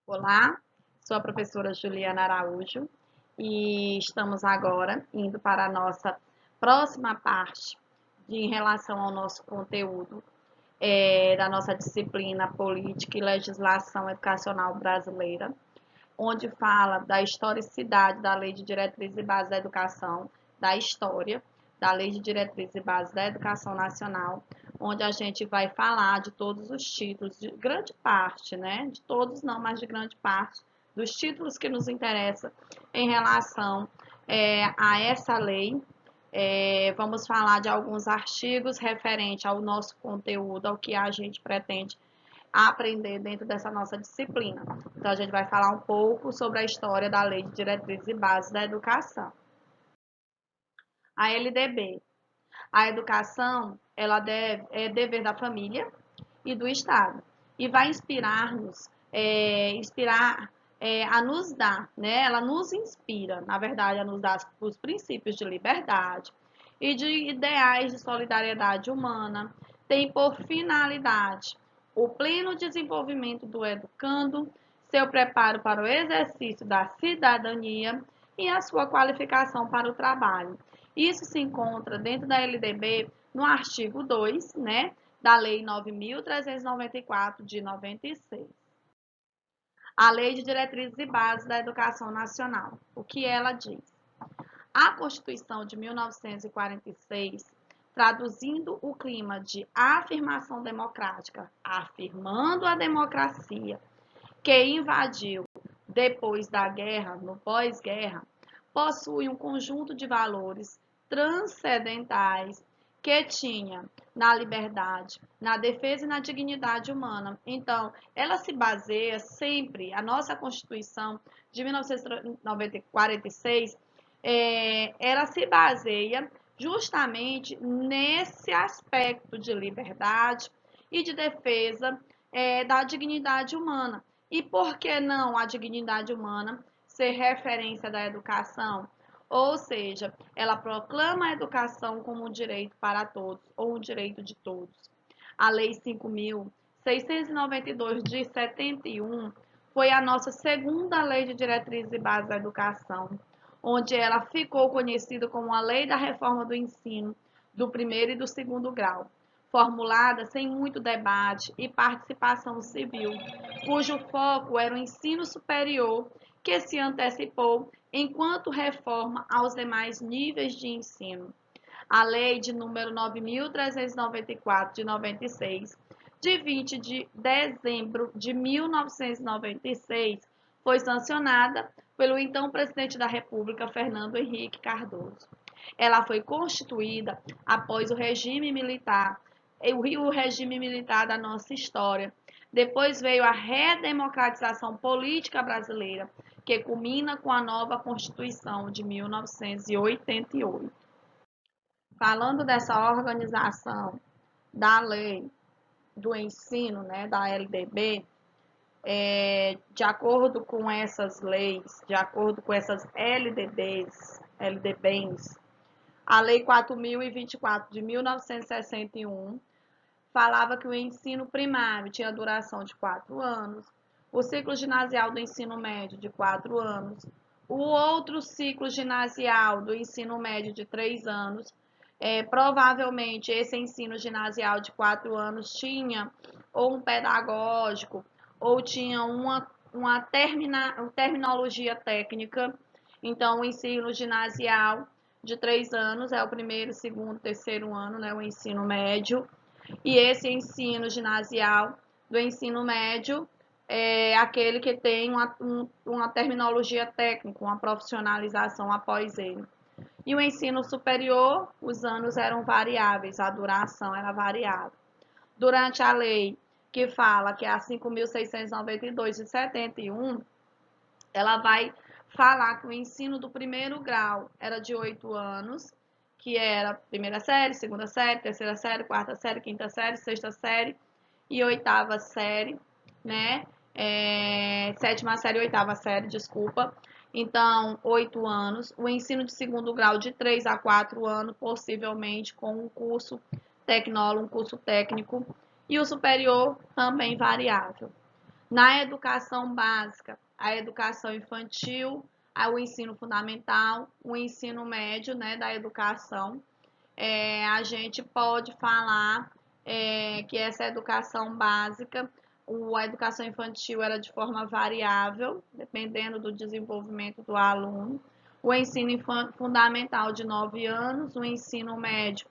Olá, sou a professora Juliana Araújo e estamos agora indo para a nossa próxima parte em relação ao nosso conteúdo da nossa disciplina Política e Legislação Educacional Brasileira, onde fala da historicidade da Lei de Diretrizes e Bases da Educação, da história da Lei de Diretrizes e Bases da Educação Nacional, onde a gente vai falar de todos os títulos, de grande parte, né? De todos não, mas de grande parte, dos títulos que nos interessam em relação a essa lei. Vamos falar de alguns artigos referentes ao nosso conteúdo, ao que a gente pretende aprender dentro dessa nossa disciplina. Então, a gente vai falar um pouco sobre a história da Lei de Diretrizes e Bases da Educação. A LDB. A educação, é dever da família e do Estado. E vai a nos dar, né? Ela nos inspira, na verdade, a nos dar os princípios de liberdade e de ideais de solidariedade humana. Tem por finalidade o pleno desenvolvimento do educando, seu preparo para o exercício da cidadania e a sua qualificação para o trabalho. Isso se encontra dentro da LDB no artigo 2, né, da Lei 9.394 de 96. A Lei de Diretrizes e Bases da Educação Nacional. O que ela diz? A Constituição de 1946, traduzindo o clima de afirmação democrática, afirmando a democracia, que invadiu depois da guerra, no pós-guerra, possui um conjunto de valores transcendentais que tinha na liberdade, na defesa e na dignidade humana. Então, ela se baseia sempre, a nossa Constituição de 1946, ela se baseia justamente nesse aspecto de liberdade e de defesa da dignidade humana. E por que não a dignidade humana ser referência da educação? Ou seja, ela proclama a educação como um direito para todos, ou um direito de todos. A Lei 5.692 de 71 foi a nossa segunda Lei de Diretrizes e Bases da Educação, onde ela ficou conhecida como a Lei da Reforma do Ensino do primeiro e do segundo grau, formulada sem muito debate e participação civil, cujo foco era o ensino superior, que se antecipou enquanto reforma aos demais níveis de ensino. A Lei de número 9.394 de 96, de 20 de dezembro de 1996, foi sancionada pelo então presidente da República, Fernando Henrique Cardoso. Ela foi constituída após o regime militar da nossa história. Depois veio a redemocratização política brasileira, que culmina com a nova Constituição de 1988. Falando dessa organização da lei do ensino, né, da LDB, de acordo com essas leis, de acordo com essas LDBs, a Lei 4.024 de 1961 falava que o ensino primário tinha duração de 4 anos, o ciclo ginasial do ensino médio de 4 anos, o outro ciclo ginasial do ensino médio de 3 anos. Provavelmente esse ensino ginasial de 4 anos tinha ou um pedagógico ou tinha uma terminologia técnica. Então, o ensino ginasial de 3 anos é o primeiro, segundo, terceiro ano, né, o ensino médio. E esse ensino ginasial do ensino médio é aquele que tem uma terminologia técnica, uma profissionalização após ele. E o ensino superior, os anos eram variáveis, a duração era variável. Durante a lei que fala, que é a 5.692 de 71, ela vai falar que o ensino do primeiro grau era de 8 anos, que era primeira série, segunda série, terceira série, quarta série, quinta série, sexta série e oitava série, né? Sétima série e oitava série, desculpa. Então, 8 anos. O ensino de segundo grau de 3 a 4 anos, possivelmente com um curso tecnólogo, um curso técnico. E o superior também variável. Na educação básica, a educação infantil, o ensino fundamental, o ensino médio, né, da educação. A gente pode falar que essa educação básica, a educação infantil era de forma variável, dependendo do desenvolvimento do aluno. O ensino fundamental de 9 anos, o ensino médio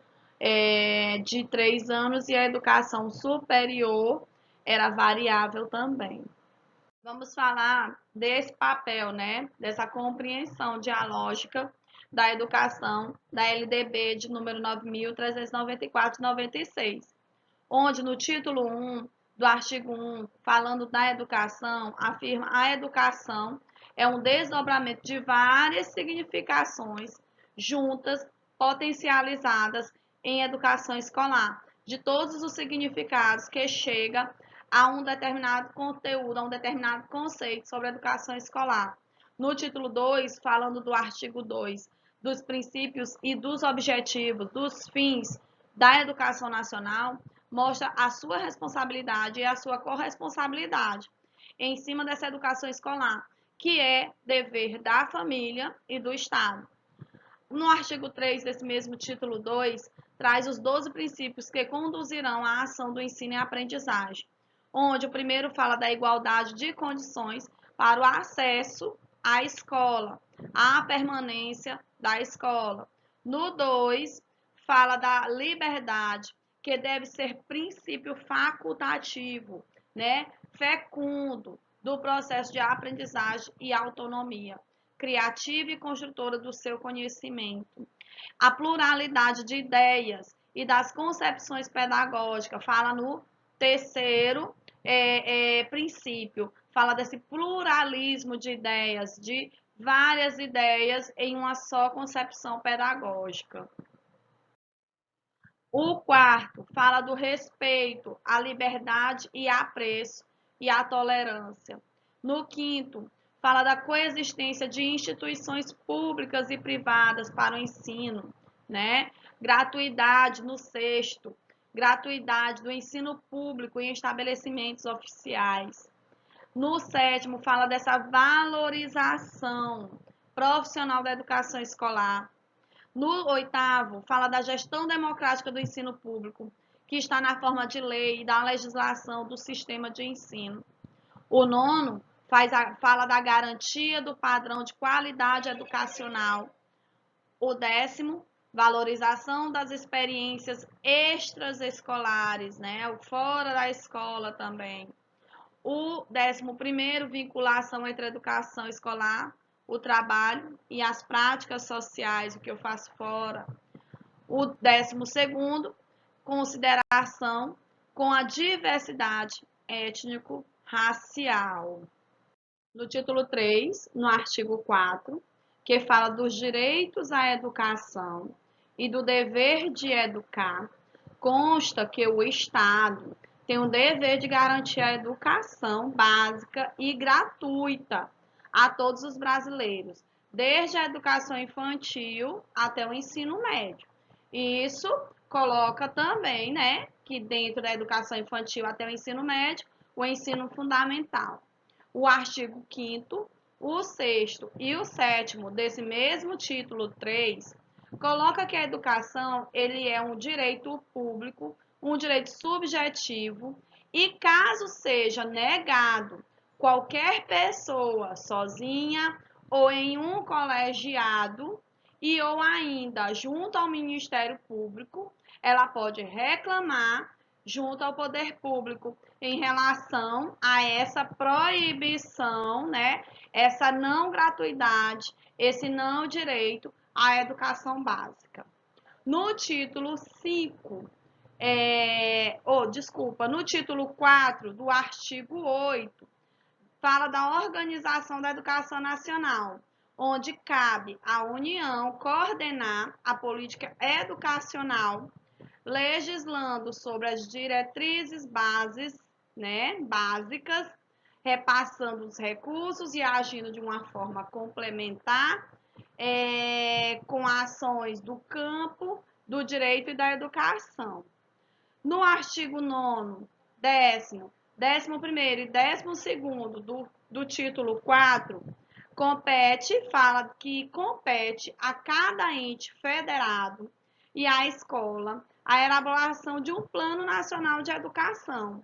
de 3 anos e a educação superior era variável também. Vamos falar desse papel, né? Dessa compreensão dialógica da educação da LDB de número 9.394/96, onde no título 1 do artigo 1, falando da educação, afirma a educação é um desdobramento de várias significações juntas, potencializadas em educação escolar, de todos os significados que chega a um determinado conteúdo, a um determinado conceito sobre a educação escolar. No título 2, falando do artigo 2, dos princípios e dos objetivos, dos fins da educação nacional, mostra a sua responsabilidade e a sua corresponsabilidade em cima dessa educação escolar, que é dever da família e do Estado. No artigo 3 desse mesmo título 2, traz os 12 princípios que conduzirão à ação do ensino e aprendizagem, onde o primeiro fala da igualdade de condições para o acesso à escola, à permanência da escola. No 2, fala da liberdade, que deve ser princípio facultativo, né, fecundo do processo de aprendizagem e autonomia, criativa e construtora do seu conhecimento. A pluralidade de ideias e das concepções pedagógicas, fala no terceiro princípio, fala desse pluralismo de ideias, de várias ideias em uma só concepção pedagógica. O quarto fala do respeito, à liberdade e apreço e à tolerância. No quinto, fala da coexistência de instituições públicas e privadas para o ensino, né? Gratuidade no sexto, gratuidade do ensino público em estabelecimentos oficiais. No sétimo, fala dessa valorização profissional da educação escolar. No oitavo, fala da gestão democrática do ensino público, que está na forma de lei e da legislação do sistema de ensino. O nono fala da garantia do padrão de qualidade educacional. O décimo, valorização das experiências extraescolares, né? O fora da escola também. O 11º, vinculação entre a educação escolar, o trabalho e as práticas sociais, o que eu faço fora. O 12º, consideração com a diversidade étnico-racial. No título 3, no artigo 4, que fala dos direitos à educação e do dever de educar, consta que o Estado tem o dever de garantir a educação básica e gratuita a todos os brasileiros, desde a educação infantil até o ensino médio. E isso coloca também, né, que dentro da educação infantil até o ensino médio, o ensino fundamental. O artigo 5º, o 6º e o 7º desse mesmo título 3 coloca que a educação ele é um direito público, um direito subjetivo e caso seja negado qualquer pessoa sozinha ou em um colegiado e ou ainda junto ao Ministério Público, ela pode reclamar junto ao poder público em relação a essa proibição, né? Essa não gratuidade, esse não direito à educação básica. No título 5, no título 4 do artigo 8, fala da organização da educação nacional, onde cabe à União coordenar a política educacional, legislando sobre as diretrizes básicas, repassando os recursos e agindo de uma forma complementar com ações do campo do direito e da educação. No artigo 9º, 10º, 11º e 12º do título 4, fala que compete a cada ente federado e à escola a elaboração de um Plano Nacional de Educação,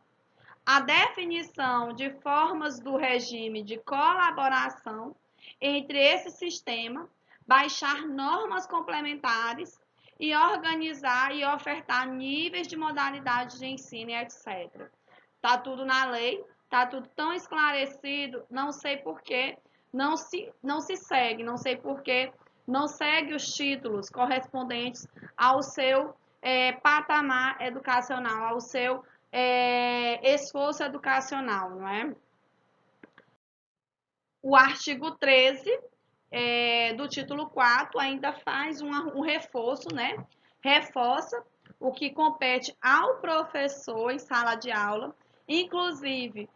a definição de formas do regime de colaboração entre esse sistema, baixar normas complementares e organizar e ofertar níveis de modalidade de ensino, etc. Está tudo na lei, está tudo tão esclarecido, não sei por que não se segue, não sei por que não segue os títulos correspondentes ao seu patamar educacional, ao seu esforço educacional, não é? O artigo 13 do título 4 ainda faz um reforço, né? Reforça o que compete ao professor em sala de aula, inclusive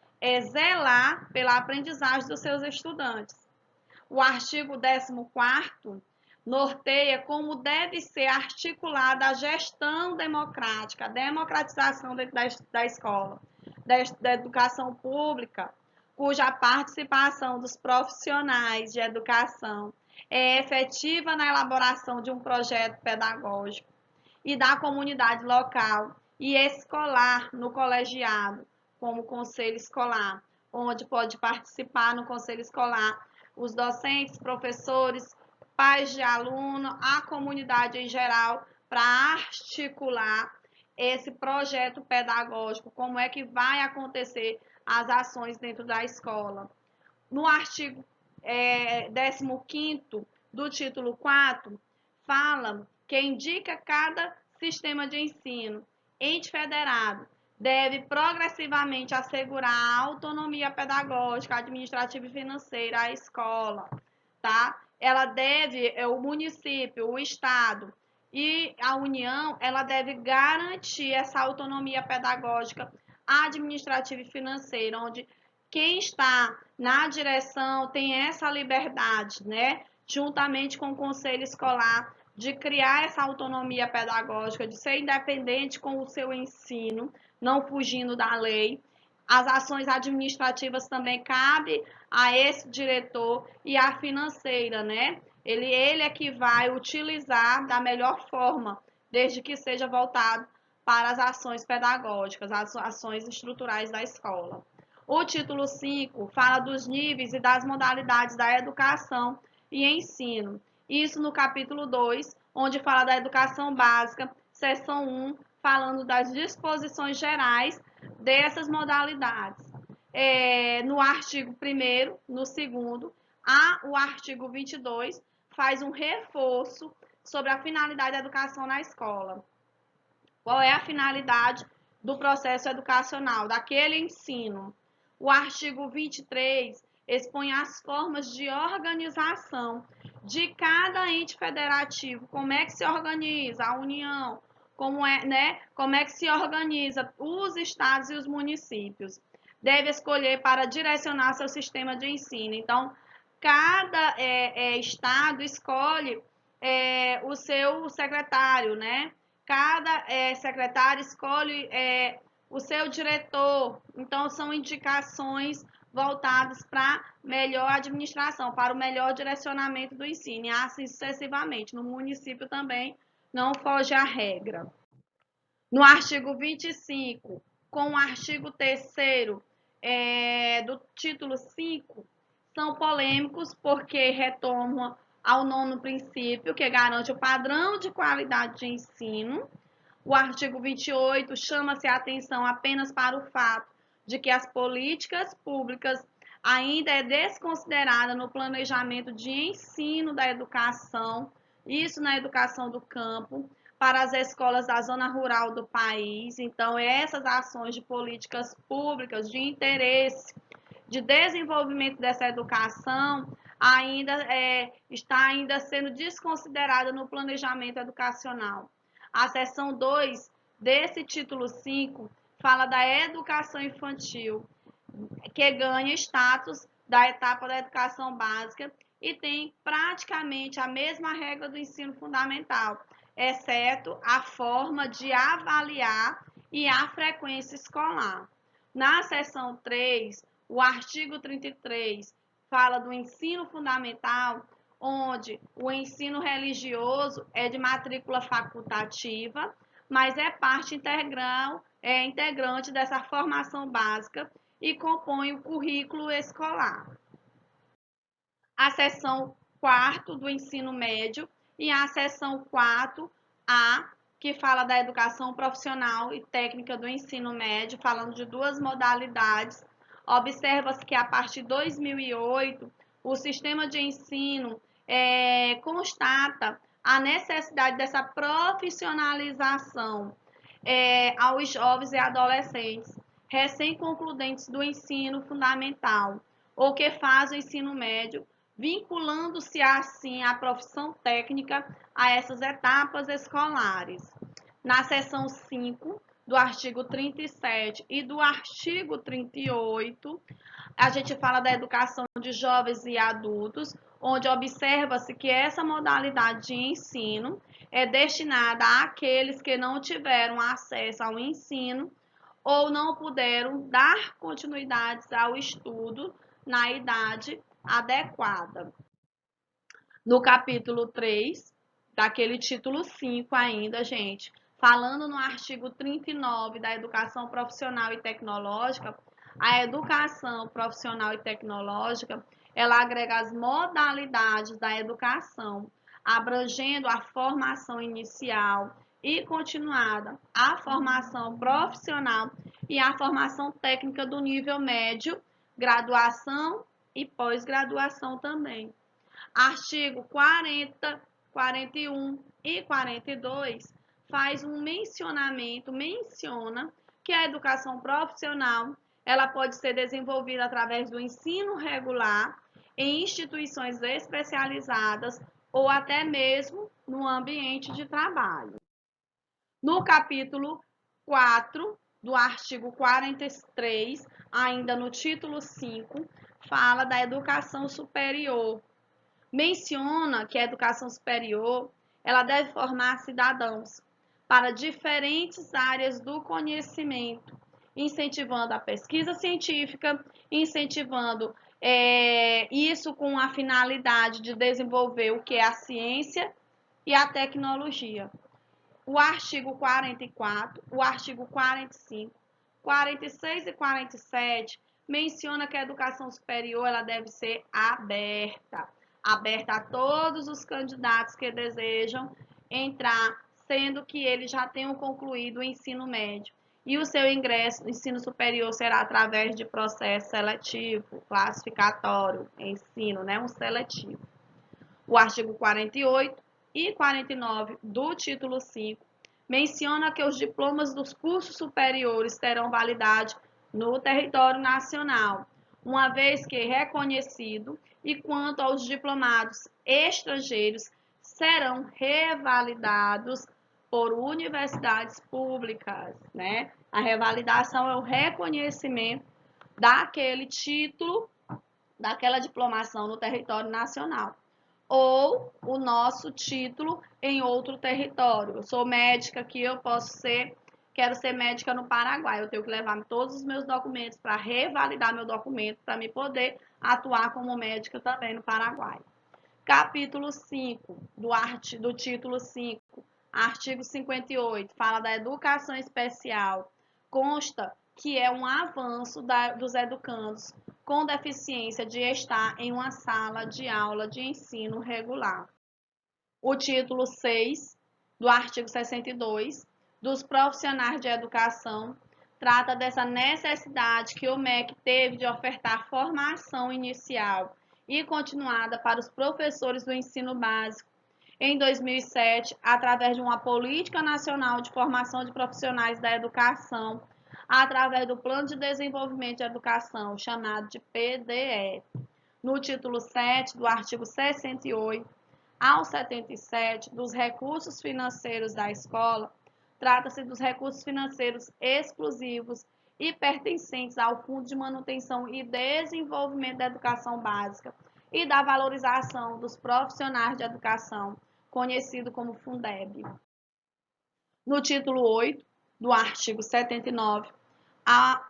zelar pela aprendizagem dos seus estudantes. O artigo 14º norteia como deve ser articulada a gestão democrática, a democratização da escola, da educação pública, cuja participação dos profissionais de educação é efetiva na elaboração de um projeto pedagógico e da comunidade local e escolar no colegiado, como conselho escolar, onde pode participar no conselho escolar os docentes, professores, pais de aluno, a comunidade em geral, para articular esse projeto pedagógico, como é que vai acontecer as ações dentro da escola. No artigo 15º do título 4, fala que indica cada sistema de ensino, ente federado, deve progressivamente assegurar a autonomia pedagógica, administrativa e financeira à escola, tá? Ela deve, o município, o estado e a União, ela deve garantir essa autonomia pedagógica, administrativa e financeira, onde quem está na direção tem essa liberdade, né? Juntamente com o conselho escolar, de criar essa autonomia pedagógica, de ser independente com o seu ensino, não fugindo da lei. As ações administrativas também cabem a esse diretor e a financeira, né? Ele é que vai utilizar da melhor forma, desde que seja voltado para as ações pedagógicas, as ações estruturais da escola. O título 5 fala dos níveis e das modalidades da educação e ensino. Isso no capítulo 2, onde fala da educação básica, seção 1, falando das disposições gerais dessas modalidades. No artigo 1º, no 2º, o artigo 22 faz um reforço sobre a finalidade da educação na escola. Qual é a finalidade do processo educacional, daquele ensino? O artigo 23 expõe as formas de organização de cada ente federativo, como é que se organiza a União, como é que se organiza os estados e os municípios. Deve escolher para direcionar seu sistema de ensino. Então, cada estado escolhe o seu secretário, né? Cada secretário escolhe o seu diretor. Então, são indicações voltadas para melhor administração, para o melhor direcionamento do ensino, e assim sucessivamente. No município também não foge a regra. No artigo 25, com o artigo 3º do título 5, são polêmicos porque retomam ao 9º princípio, que garante o padrão de qualidade de ensino. O artigo 28 chama-se a atenção apenas para o fato de que as políticas públicas ainda é desconsiderada no planejamento de ensino da educação, isso na educação do campo, para as escolas da zona rural do país. Então, essas ações de políticas públicas de interesse, de desenvolvimento dessa educação, está ainda sendo desconsiderada no planejamento educacional. A seção 2 desse título 5 fala da educação infantil, que ganha status da etapa da educação básica e tem praticamente a mesma regra do ensino fundamental, exceto a forma de avaliar e a frequência escolar. Na seção 3, o artigo 33 fala do ensino fundamental, onde o ensino religioso é de matrícula facultativa, mas é parte integral, integrante dessa formação básica e compõe o currículo escolar. A seção 4 do ensino médio e a seção 4A, que fala da educação profissional e técnica do ensino médio, falando de duas modalidades. Observa-se que a partir de 2008, o sistema de ensino constata a necessidade dessa profissionalização aos jovens e adolescentes recém-concludentes do ensino fundamental ou que fazem o ensino médio, vinculando-se assim a profissão técnica a essas etapas escolares. Na seção 5 do artigo 37 e do artigo 38, a gente fala da educação de jovens e adultos, onde observa-se que essa modalidade de ensino é destinada àqueles que não tiveram acesso ao ensino ou não puderam dar continuidade ao estudo na idade adequada. No capítulo 3, daquele título 5 ainda, gente, falando no artigo 39 da educação profissional e tecnológica, a educação profissional e tecnológica, ela agrega as modalidades da educação, abrangendo a formação inicial e continuada, a formação profissional e a formação técnica do nível médio, graduação e pós-graduação também. Artigo 40, 41 e 42 faz um mencionamento, menciona que a educação profissional ela pode ser desenvolvida através do ensino regular em instituições especializadas ou até mesmo no ambiente de trabalho. No capítulo 4 do artigo 43, ainda no título 5, fala da educação superior. Menciona que a educação superior ela deve formar cidadãos para diferentes áreas do conhecimento, incentivando a pesquisa científica, incentivando isso com a finalidade de desenvolver o que é a ciência e a tecnologia. O artigo 44, o artigo 45, 46 e 47 menciona que a educação superior ela deve ser aberta a todos os candidatos que desejam entrar, sendo que eles já tenham concluído o ensino médio. E o seu ingresso no ensino superior será através de processo seletivo, classificatório, ensino, um seletivo. O artigo 48 e 49 do título 5 menciona que os diplomas dos cursos superiores terão validade no território nacional, uma vez que reconhecido, e quanto aos diplomados estrangeiros, serão revalidados por universidades públicas, A revalidação é o reconhecimento daquele título, daquela diplomação no território nacional, ou o nosso título em outro território. Eu sou médica aqui, quero ser médica no Paraguai, eu tenho que levar todos os meus documentos para revalidar meu documento para me poder atuar como médica também no Paraguai. Capítulo 5 do título 5, artigo 58, fala da educação especial. Consta que é um avanço dos educandos com deficiência de estar em uma sala de aula de ensino regular. O título 6 do artigo 62 dos profissionais de educação trata dessa necessidade que o MEC teve de ofertar formação inicial e continuada para os professores do ensino básico em 2007, através de uma política nacional de formação de profissionais da educação, através do Plano de Desenvolvimento de Educação, chamado de PDE. No título 7 do artigo 68 ao 77 dos recursos financeiros da escola, trata-se dos recursos financeiros exclusivos e pertencentes ao Fundo de Manutenção e Desenvolvimento da Educação Básica e da valorização dos profissionais de educação, conhecido como Fundeb. No título 8 do artigo 79,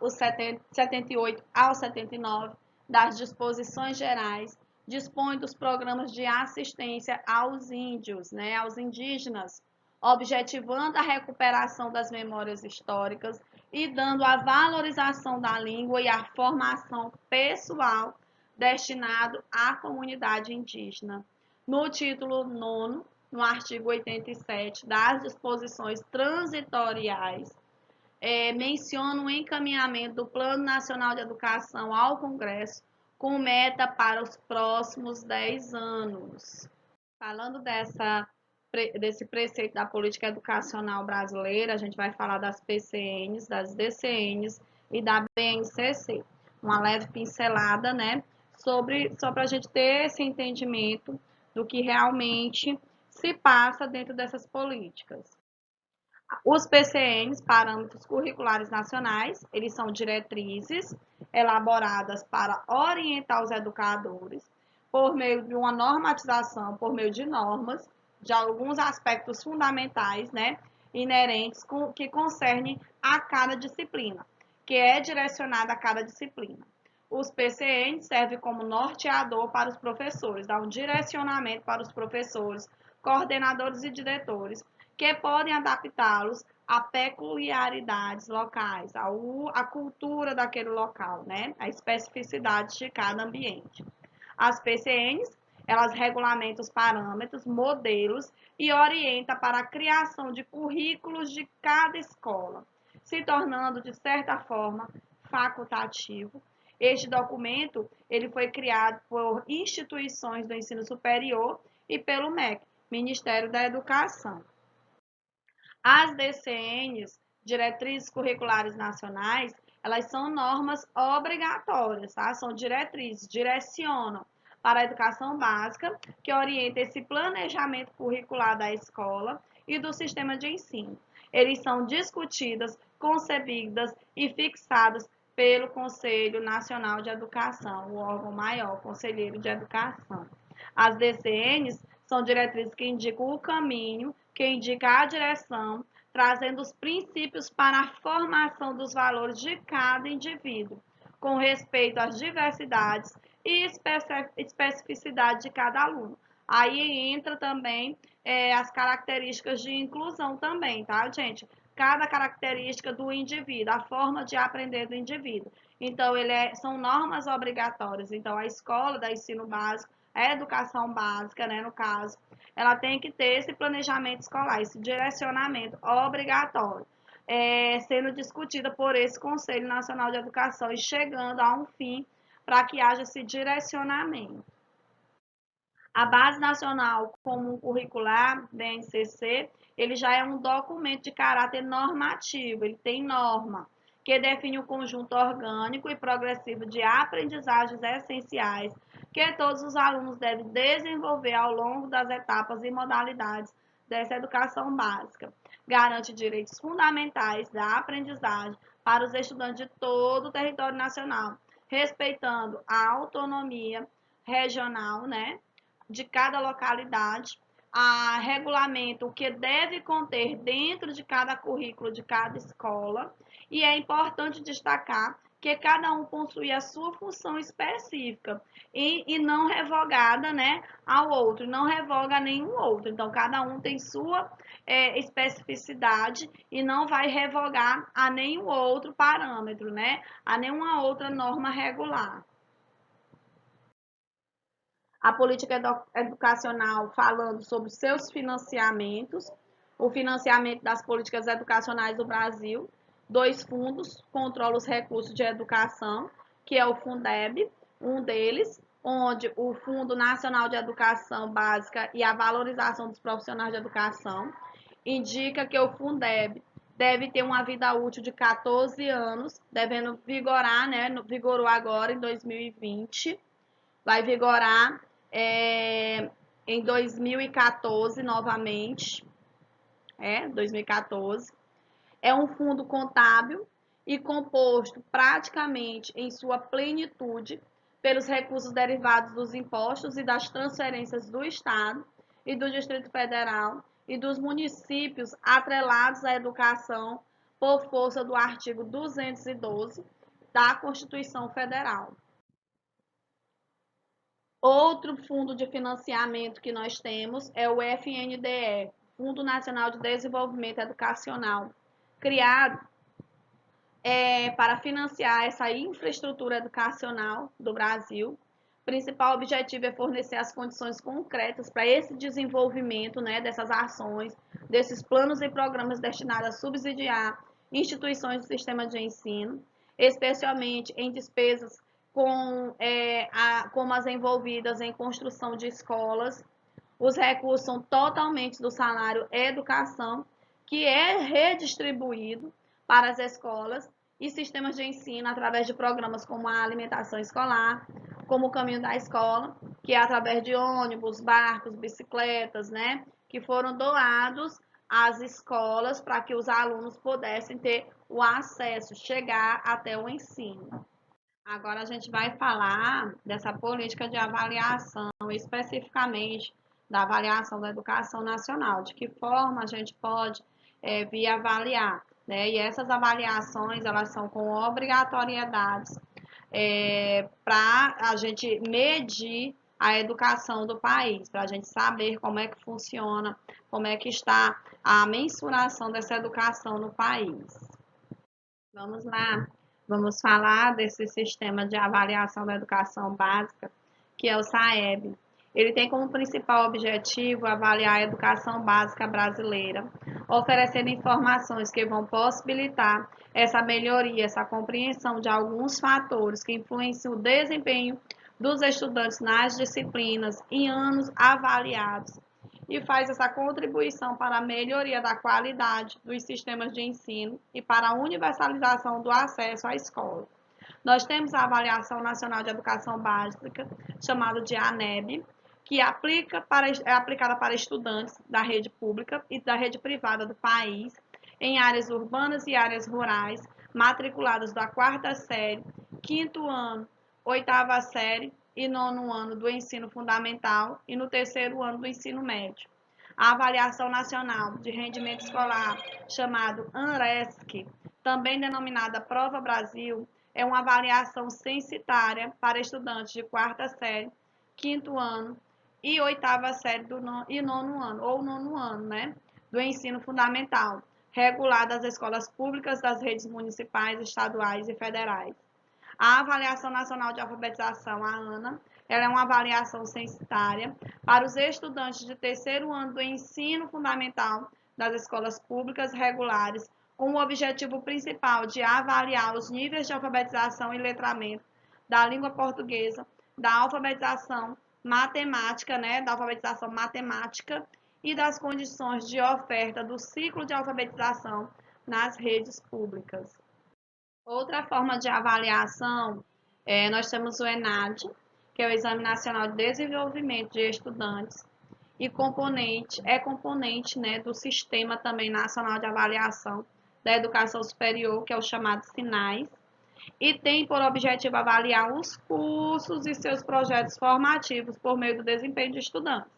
o 78 ao 79 das disposições gerais, dispõe dos programas de assistência aos índios, né, aos indígenas, objetivando a recuperação das memórias históricas e dando a valorização da língua e a formação pessoal destinado à comunidade indígena. No título 9º, no artigo 87 das disposições transitoriais, menciona o encaminhamento do Plano Nacional de Educação ao Congresso com meta para os próximos 10 anos. Falando desse preceito da política educacional brasileira, a gente vai falar das PCNs, das DCNs e da BNCC. Uma leve pincelada, né? Só para a gente ter esse entendimento do que realmente se passa dentro dessas políticas. Os PCNs, Parâmetros Curriculares Nacionais, eles são diretrizes elaboradas para orientar os educadores por meio de uma normatização, por meio de normas, de alguns aspectos fundamentais, né, inerentes que concernem a cada disciplina, que é direcionada a cada disciplina. Os PCNs servem como norteador para os professores, dá um direcionamento para os professores, coordenadores e diretores, que podem adaptá-los a peculiaridades locais, a cultura daquele local, né? A especificidade de cada ambiente. As PCNs, elas regulamentam os parâmetros, modelos e orientam para a criação de currículos de cada escola, se tornando, de certa forma, facultativo. Este documento ele foi criado por instituições do ensino superior e pelo MEC, Ministério da Educação. As DCNs, Diretrizes Curriculares Nacionais, elas são normas obrigatórias, tá? São diretrizes, direcionam para a educação básica, que orienta esse planejamento curricular da escola e do sistema de ensino. Eles são discutidas, concebidas e fixadas pelo Conselho Nacional de Educação, o órgão maior, Conselheiro de Educação. As DCNs são diretrizes que indicam o caminho, que indica a direção, trazendo os princípios para a formação dos valores de cada indivíduo, com respeito às diversidades e especificidade de cada aluno. Aí entra também as características de inclusão também, tá, gente? Cada característica do indivíduo, a forma de aprender do indivíduo. Então, são normas obrigatórias. Então, a escola da ensino básico, a educação básica, né, no caso, ela tem que ter esse planejamento escolar, esse direcionamento obrigatório, sendo discutida por esse Conselho Nacional de Educação e chegando a um fim para que haja esse direcionamento. A Base Nacional Comum Curricular, BNCC, ele já é um documento de caráter normativo, ele tem norma, que define o conjunto orgânico e progressivo de aprendizagens essenciais que todos os alunos devem desenvolver ao longo das etapas e modalidades dessa educação básica. Garante direitos fundamentais da aprendizagem para os estudantes de todo o território nacional, respeitando a autonomia regional, né, de cada localidade, a regulamento o que deve conter dentro de cada currículo de cada escola, e é importante destacar que cada um possui a sua função específica e não revogada, né, ao outro, não revoga nenhum outro. Então, cada um tem sua especificidade e não vai revogar a nenhum outro parâmetro, né, a nenhuma outra norma regular. A política educacional falando sobre seus financiamentos, o financiamento das políticas educacionais do Brasil, 2 fundos controlam os recursos de educação, que é o Fundeb, um deles, onde o Fundo Nacional de Educação Básica e a Valorização dos Profissionais de Educação, indica que o Fundeb deve ter uma vida útil de 14 anos, devendo vigorar, né, vigorou agora em 2020, vai vigorar em 2014 novamente, 2014. É um fundo contábil e composto praticamente em sua plenitude pelos recursos derivados dos impostos e das transferências do Estado e do Distrito Federal e dos municípios atrelados à educação por força do artigo 212 da Constituição Federal. Outro fundo de financiamento que nós temos é o FNDE, Fundo Nacional de Desenvolvimento Educacional, criado para financiar essa infraestrutura educacional do Brasil. O principal objetivo é fornecer as condições concretas para esse desenvolvimento, né, dessas ações, desses planos e programas destinados a subsidiar instituições do sistema de ensino, especialmente em despesas como as envolvidas em construção de escolas. Os recursos são totalmente do salário educação, que é redistribuído para as escolas e sistemas de ensino através de programas como a alimentação escolar, como o caminho da escola, que é através de ônibus, barcos, bicicletas, né, que foram doados às escolas para que os alunos pudessem ter o acesso, chegar até o ensino. Agora a gente vai falar dessa política de avaliação, especificamente da avaliação da educação nacional, de que forma a gente pode vir avaliar, né? E essas avaliações, elas são com obrigatoriedades para a gente medir a educação do país, para a gente saber como é que funciona, como é que está a mensuração dessa educação no país. Vamos lá, vamos falar desse sistema de avaliação da educação básica, que é o SAEB. Ele tem como principal objetivo avaliar a educação básica brasileira, oferecendo informações que vão possibilitar essa melhoria, essa compreensão de alguns fatores que influenciam o desempenho dos estudantes nas disciplinas em anos avaliados e faz essa contribuição para a melhoria da qualidade dos sistemas de ensino e para a universalização do acesso à escola. Nós temos a Avaliação Nacional de Educação Básica, chamada de ANEB, que é aplicada para estudantes da rede pública e da rede privada do país, em áreas urbanas e áreas rurais, matriculados da 4ª série, 5º ano, 8ª série e 9º ano do ensino fundamental e no 3º ano do ensino médio. A Avaliação Nacional de Rendimento Escolar, chamado ANRESC, também denominada Prova Brasil, é uma avaliação censitária para estudantes de 4ª série, 5º ano e 8ª série e 9º ano, ou 9º ano, né, do ensino fundamental, regulada às escolas públicas das redes municipais, estaduais e federais. A Avaliação Nacional de Alfabetização, a ANA, ela é uma avaliação censitária para os estudantes de 3º ano do ensino fundamental das escolas públicas regulares, com o objetivo principal de avaliar os níveis de alfabetização e letramento da língua portuguesa, da alfabetização matemática, né, da alfabetização matemática e das condições de oferta do ciclo de alfabetização nas redes públicas. Outra forma de avaliação, nós temos o ENAD, que é o Exame Nacional de Desenvolvimento de Estudantes, e componente, né, do Sistema também Nacional de Avaliação da Educação Superior, que é o chamado SINAES, e tem por objetivo avaliar os cursos e seus projetos formativos por meio do desempenho de estudantes.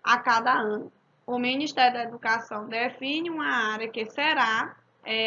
A cada ano, o Ministério da Educação define uma área que será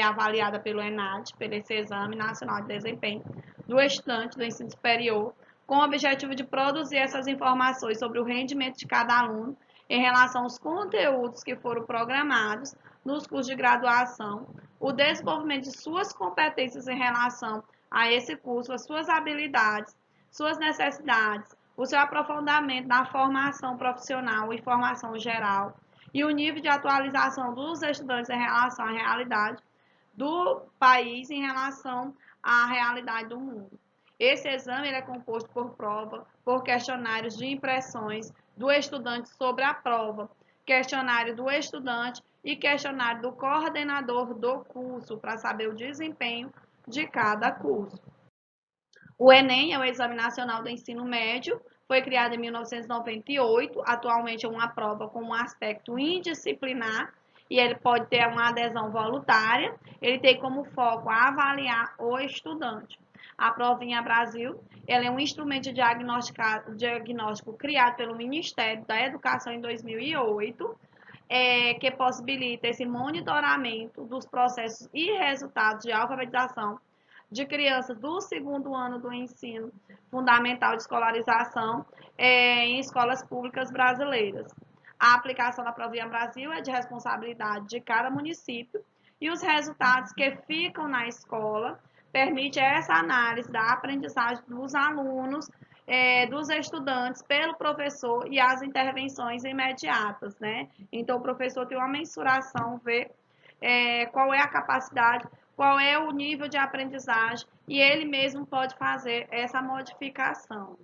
avaliada pelo ENAD, pelo esse Exame Nacional de Desempenho do estudante do ensino superior, com o objetivo de produzir essas informações sobre o rendimento de cada aluno em relação aos conteúdos que foram programados nos cursos de graduação, o desenvolvimento de suas competências em relação a esse curso, as suas habilidades, suas necessidades, o seu aprofundamento na formação profissional e formação geral, e o nível de atualização dos estudantes em relação à realidade do país em relação à realidade do mundo. Esse exame é composto por prova, por questionários de impressões do estudante sobre a prova, questionário do estudante e questionário do coordenador do curso para saber o desempenho de cada curso. O Enem é o Exame Nacional do Ensino Médio, foi criado em 1998, atualmente é uma prova com um aspecto indisciplinar e ele pode ter uma adesão voluntária, ele tem como foco avaliar o estudante. A Provinha Brasil, ela é um instrumento de diagnóstico criado pelo Ministério da Educação em 2008 que possibilita esse monitoramento dos processos e resultados de alfabetização de crianças do segundo ano do ensino fundamental de escolarização em escolas públicas brasileiras. A aplicação da Provinha Brasil é de responsabilidade de cada município e os resultados que ficam na escola permite essa análise da aprendizagem dos alunos, dos estudantes pelo professor e as intervenções imediatas, né? Então, o professor tem uma mensuração, vê qual é a capacidade, qual é o nível de aprendizagem e ele mesmo pode fazer essa modificação.